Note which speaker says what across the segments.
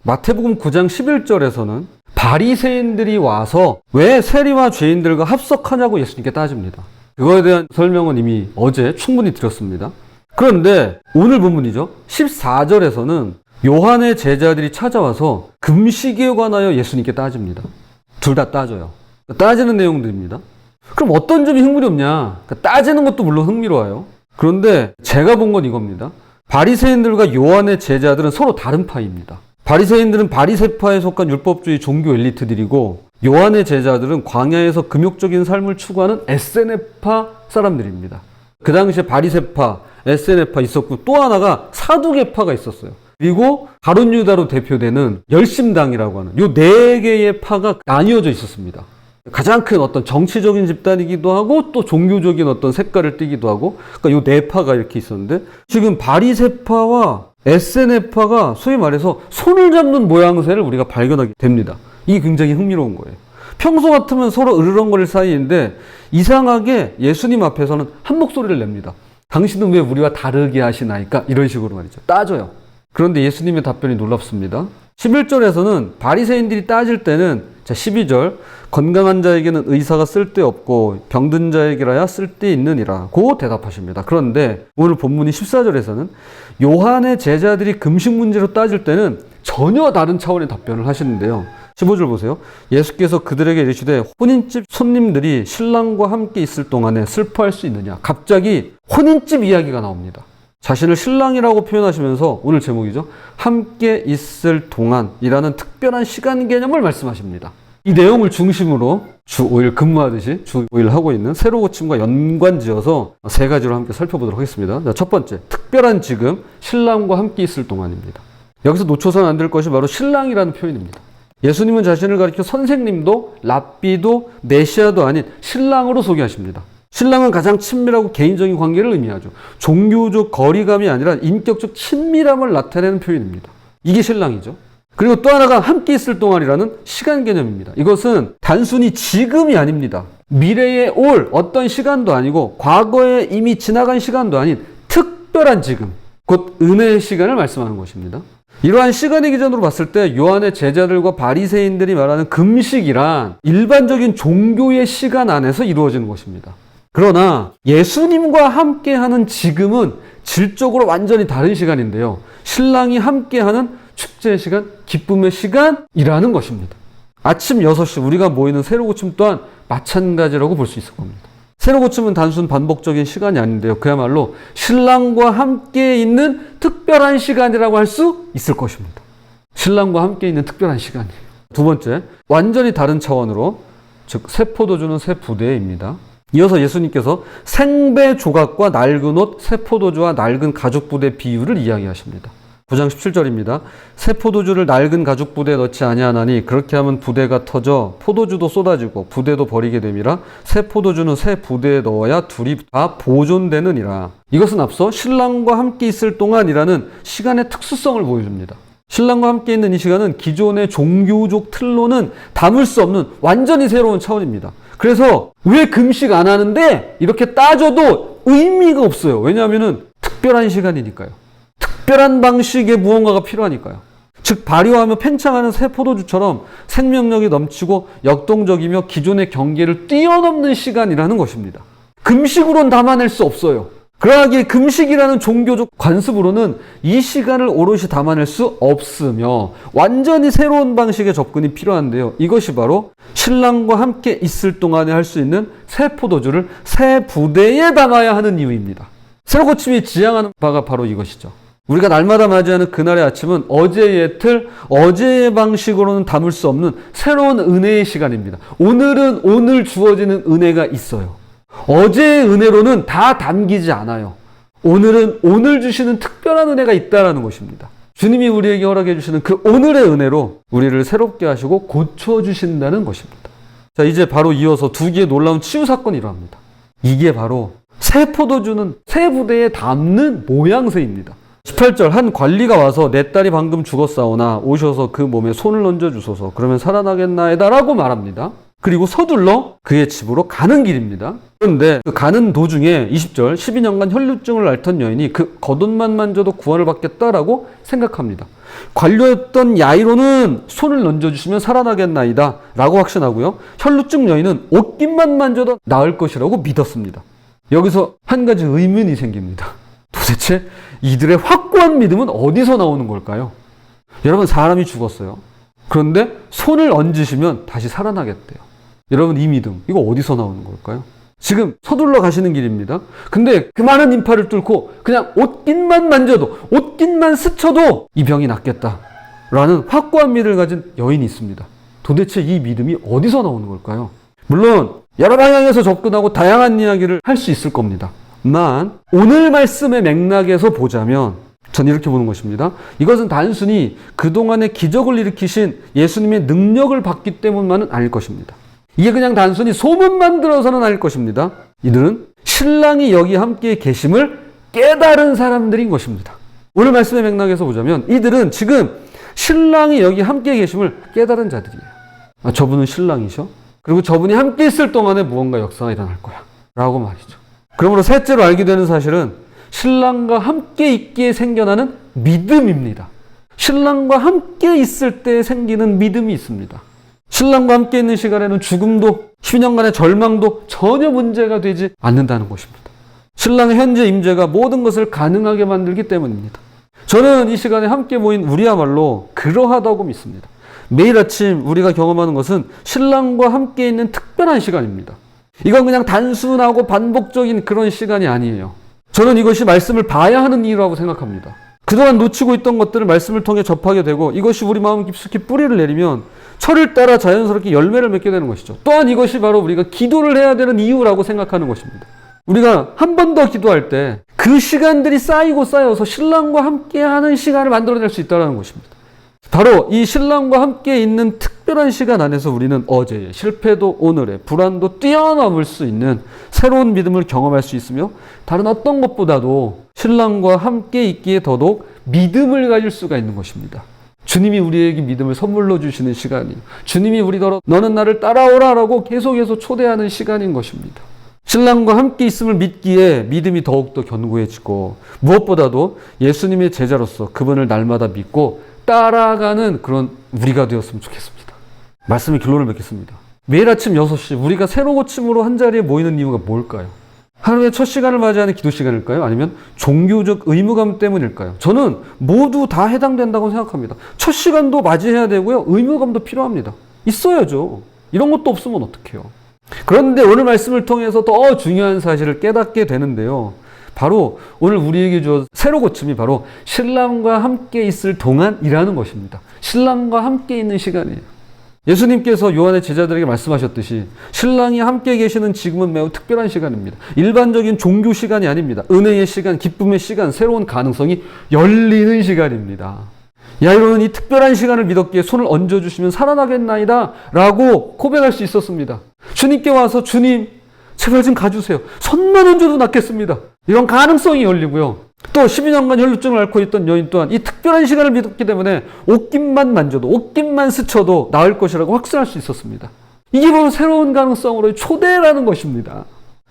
Speaker 1: 마태복음 9장 11절에서는 바리새인들이 와서 왜 세리와 죄인들과 합석하냐고 예수님께 따집니다. 그거에 대한 설명은 이미 어제 충분히 드렸습니다. 그런데 오늘 본문이죠. 14절에서는 요한의 제자들이 찾아와서 금식에 관하여 예수님께 따집니다. 둘 다 따져요. 따지는 내용들입니다. 그럼 어떤 점이 흥미롭냐? 따지는 것도 물론 흥미로워요. 그런데 제가 본 건 이겁니다. 바리새인들과 요한의 제자들은 서로 다른 파입니다. 바리새인들은 바리새파에 속한 율법주의 종교 엘리트들이고 요한의 제자들은 광야에서 금욕적인 삶을 추구하는 에세네파 사람들입니다. 그 당시에 바리새파, 에세네파 있었고 또 하나가 사두개파가 있었어요. 그리고 가룟 유다로 대표되는 열심당이라고 하는 요 네 개의 파가 나뉘어져 있었습니다. 가장 큰 어떤 정치적인 집단이기도 하고 또 종교적인 어떤 색깔을 띠기도 하고 그러니까 요 네 파가 이렇게 있었는데 지금 바리새파와 에세네파가 소위 말해서 손을 잡는 모양새를 우리가 발견하게 됩니다. 이게 굉장히 흥미로운 거예요. 평소 같으면 서로 으르렁거릴 사이인데 이상하게 예수님 앞에서는 한 목소리를 냅니다. 당신은 왜 우리와 다르게 하시나이까? 이런 식으로 말이죠. 따져요. 그런데 예수님의 답변이 놀랍습니다. 11절에서는 바리새인들이 따질 때는 12절 건강한 자에게는 의사가 쓸데없고 병든 자에게라야 쓸데있느니라 고 대답하십니다. 그런데 오늘 본문이 14절에서는 요한의 제자들이 금식 문제로 따질 때는 전혀 다른 차원의 답변을 하시는데요. 15절 보세요. 예수께서 그들에게 이르시되 혼인집 손님들이 신랑과 함께 있을 동안에 슬퍼할 수 있느냐. 갑자기 혼인집 이야기가 나옵니다. 자신을 신랑이라고 표현하시면서 오늘 제목이죠. 함께 있을 동안이라는 특별한 시간 개념을 말씀하십니다. 이 내용을 중심으로 주 5일 근무하듯이 주 5일 하고 있는 새로 고침과 연관지어서 세 가지로 함께 살펴보도록 하겠습니다. 자, 첫 번째, 특별한 지금 신랑과 함께 있을 동안입니다. 여기서 놓쳐서는 안 될 것이 바로 신랑이라는 표현입니다. 예수님은 자신을 가리켜 선생님도 랍비도 메시아도 아닌 신랑으로 소개하십니다. 신랑은 가장 친밀하고 개인적인 관계를 의미하죠. 종교적 거리감이 아니라 인격적 친밀함을 나타내는 표현입니다. 이게 신랑이죠. 그리고 또 하나가 함께 있을 동안이라는 시간 개념입니다. 이것은 단순히 지금이 아닙니다. 미래에 올 어떤 시간도 아니고 과거에 이미 지나간 시간도 아닌 특별한 지금, 곧 은혜의 시간을 말씀하는 것입니다. 이러한 시간의 기준으로 봤을 때 요한의 제자들과 바리새인들이 말하는 금식이란 일반적인 종교의 시간 안에서 이루어지는 것입니다. 그러나 예수님과 함께하는 지금은 질적으로 완전히 다른 시간인데요. 신랑이 함께하는 축제의 시간, 기쁨의 시간이라는 것입니다. 아침 6시 우리가 모이는 새로 고침 또한 마찬가지라고 볼 수 있을 겁니다. 새로 고침은 단순 반복적인 시간이 아닌데요. 그야말로 신랑과 함께 있는 특별한 시간이라고 할 수 있을 것입니다. 신랑과 함께 있는 특별한 시간이에요. 두 번째, 완전히 다른 차원으로 즉 새 포도주는 새 부대입니다. 이어서 예수님께서 생배 조각과 낡은 옷, 새 포도주와 낡은 가죽 부대 비유를 이야기하십니다. 9장 17절입니다. 새 포도주를 낡은 가죽 부대에 넣지 아니하나니 그렇게 하면 부대가 터져 포도주도 쏟아지고 부대도 버리게 됨이라 새 포도주는 새 부대에 넣어야 둘이 다 보존되느니라. 이것은 앞서 신랑과 함께 있을 동안이라는 시간의 특수성을 보여줍니다. 신랑과 함께 있는 이 시간은 기존의 종교적 틀로는 담을 수 없는 완전히 새로운 차원입니다. 그래서 왜 금식 안 하는데 이렇게 따져도 의미가 없어요. 왜냐하면 특별한 시간이니까요. 특별한 방식의 무언가가 필요하니까요. 즉 발효하며 팽창하는 새 포도주처럼 생명력이 넘치고 역동적이며 기존의 경계를 뛰어넘는 시간이라는 것입니다. 금식으로는 담아낼 수 없어요. 그러하기에 금식이라는 종교적 관습으로는 이 시간을 오롯이 담아낼 수 없으며 완전히 새로운 방식의 접근이 필요한데요. 이것이 바로 신랑과 함께 있을 동안에 할 수 있는 새 포도주를 새 부대에 담아야 하는 이유입니다. 새로 고침이 지향하는 바가 바로 이것이죠. 우리가 날마다 맞이하는 그날의 아침은 어제의 틀, 어제의 방식으로는 담을 수 없는 새로운 은혜의 시간입니다. 오늘은 오늘 주어지는 은혜가 있어요. 어제의 은혜로는 다 담기지 않아요. 오늘은 오늘 주시는 특별한 은혜가 있다는 것입니다. 주님이 우리에게 허락해 주시는 그 오늘의 은혜로 우리를 새롭게 하시고 고쳐주신다는 것입니다. 자, 이제 바로 이어서 두 개의 놀라운 치유 사건이 일어납니다. 이게 바로 새 포도주는 새 부대에 담는 모양새입니다. 18절 한 관리가 와서 내 딸이 방금 죽었사오나 오셔서 그 몸에 손을 얹어주소서 그러면 살아나겠나이다 라고 말합니다. 그리고 서둘러 그의 집으로 가는 길입니다. 그런데 그 가는 도중에 20절 12년간 혈루증을 앓던 여인이 그 겉옷만 만져도 구원을 받겠다라고 생각합니다. 관료였던 야이로는 손을 얹어주시면 살아나겠나이다 라고 확신하고요. 혈루증 여인은 옷깃만 만져도 나을 것이라고 믿었습니다. 여기서 한 가지 의문이 생깁니다. 도대체 이들의 확고한 믿음은 어디서 나오는 걸까요? 여러분, 사람이 죽었어요. 그런데 손을 얹으시면 다시 살아나겠대요. 여러분, 이 믿음, 이거 어디서 나오는 걸까요? 지금 서둘러 가시는 길입니다. 근데 그 많은 인파를 뚫고 그냥 옷깃만 만져도, 옷깃만 스쳐도 이 병이 낫겠다라는 확고한 믿음을 가진 여인이 있습니다. 도대체 이 믿음이 어디서 나오는 걸까요? 물론 여러 방향에서 접근하고 다양한 이야기를 할 수 있을 겁니다. 만 오늘 말씀의 맥락에서 보자면 전 이렇게 보는 것입니다. 이것은 단순히 그동안의 기적을 일으키신 예수님의 능력을 받기 때문만은 아닐 것입니다. 이게 그냥 단순히 소문만 들어서는 아닐 것입니다. 이들은 신랑이 여기 함께 계심을 깨달은 사람들인 것입니다. 오늘 말씀의 맥락에서 보자면 이들은 지금 신랑이 여기 함께 계심을 깨달은 자들이에요. 아, 저분은 신랑이셔? 그리고 저분이 함께 있을 동안에 무언가 역사가 일어날 거야 라고 말이죠. 그러므로 셋째로 알게 되는 사실은 신랑과 함께 있기에 생겨나는 믿음입니다. 신랑과 함께 있을 때 생기는 믿음이 있습니다. 신랑과 함께 있는 시간에는 죽음도 10년간의 절망도 전혀 문제가 되지 않는다는 것입니다. 신랑의 현재 임재가 모든 것을 가능하게 만들기 때문입니다. 저는 이 시간에 함께 모인 우리야말로 그러하다고 믿습니다. 매일 아침 우리가 경험하는 것은 신랑과 함께 있는 특별한 시간입니다. 이건 그냥 단순하고 반복적인 그런 시간이 아니에요. 저는 이것이 말씀을 봐야 하는 이유라고 생각합니다. 그동안 놓치고 있던 것들을 말씀을 통해 접하게 되고 이것이 우리 마음 깊숙이 뿌리를 내리면 철을 따라 자연스럽게 열매를 맺게 되는 것이죠. 또한 이것이 바로 우리가 기도를 해야 되는 이유라고 생각하는 것입니다. 우리가 한 번 더 기도할 때 그 시간들이 쌓이고 쌓여서 신랑과 함께하는 시간을 만들어낼 수 있다는 것입니다. 바로 이 신랑과 함께 있는 특별한 시간 안에서 우리는 어제의 실패도 오늘의 불안도 뛰어넘을 수 있는 새로운 믿음을 경험할 수 있으며 다른 어떤 것보다도 신랑과 함께 있기에 더더욱 믿음을 가질 수가 있는 것입니다. 주님이 우리에게 믿음을 선물로 주시는 시간이에요. 주님이 우리더러 너는 나를 따라오라 라고 계속해서 초대하는 시간인 것입니다. 신랑과 함께 있음을 믿기에 믿음이 더욱더 견고해지고 무엇보다도 예수님의 제자로서 그분을 날마다 믿고 따라가는 그런 우리가 되었으면 좋겠습니다. 말씀의 결론을 맺겠습니다. 매일 아침 6시 우리가 새로 고침으로 한자리에 모이는 이유가 뭘까요? 하루의 첫 시간을 맞이하는 기도 시간일까요? 아니면 종교적 의무감 때문일까요? 저는 모두 다 해당된다고 생각합니다. 첫 시간도 맞이해야 되고요. 의무감도 필요합니다. 있어야죠. 이런 것도 없으면 어떡해요? 그런데 오늘 말씀을 통해서 더 중요한 사실을 깨닫게 되는데요. 바로 오늘 우리에게 주어진 새로 고침이 바로 신랑과 함께 있을 동안이라는 것입니다. 신랑과 함께 있는 시간이에요. 예수님께서 요한의 제자들에게 말씀하셨듯이 신랑이 함께 계시는 지금은 매우 특별한 시간입니다. 일반적인 종교 시간이 아닙니다. 은혜의 시간, 기쁨의 시간, 새로운 가능성이 열리는 시간입니다. 야이로는 이 특별한 시간을 믿었기에 손을 얹어주시면 살아나겠나이다 라고 고백할 수 있었습니다. 주님께 와서 주님 제발 좀 가주세요. 손만 얹어도 낫겠습니다. 이런 가능성이 열리고요. 또 12년간 혈루증을 앓고 있던 여인 또한 이 특별한 시간을 믿었기 때문에 옷깃만 만져도 옷깃만 스쳐도 나을 것이라고 확신할 수 있었습니다. 이게 바로 새로운 가능성으로의 초대라는 것입니다.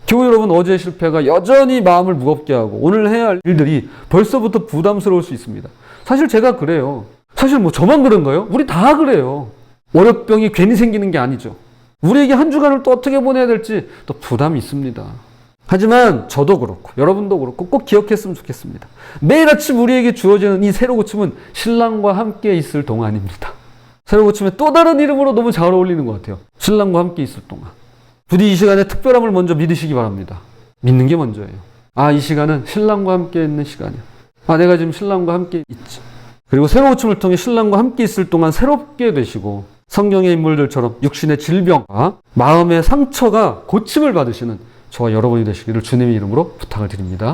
Speaker 1: 교회 여러분, 어제의 실패가 여전히 마음을 무겁게 하고 오늘 해야 할 일들이 벌써부터 부담스러울 수 있습니다. 사실 제가 그래요. 사실 뭐 저만 그런가요? 우리 다 그래요. 월요병이 괜히 생기는 게 아니죠. 우리에게 한 주간을 또 어떻게 보내야 될지 또 부담이 있습니다. 하지만 저도 그렇고 여러분도 그렇고 꼭 기억했으면 좋겠습니다. 매일 아침 우리에게 주어지는 이 새로 고침은 신랑과 함께 있을 동안입니다. 새로 고침의 또 다른 이름으로 너무 잘 어울리는 것 같아요. 신랑과 함께 있을 동안. 부디 이 시간에 특별함을 먼저 믿으시기 바랍니다. 믿는 게 먼저예요. 아, 이 시간은 신랑과 함께 있는 시간이야. 아, 내가 지금 신랑과 함께 있지. 그리고 새로 고침을 통해 신랑과 함께 있을 동안 새롭게 되시고 성경의 인물들처럼 육신의 질병과 마음의 상처가 고침을 받으시는 저와 여러분이 되시기를 주님의 이름으로 부탁을 드립니다.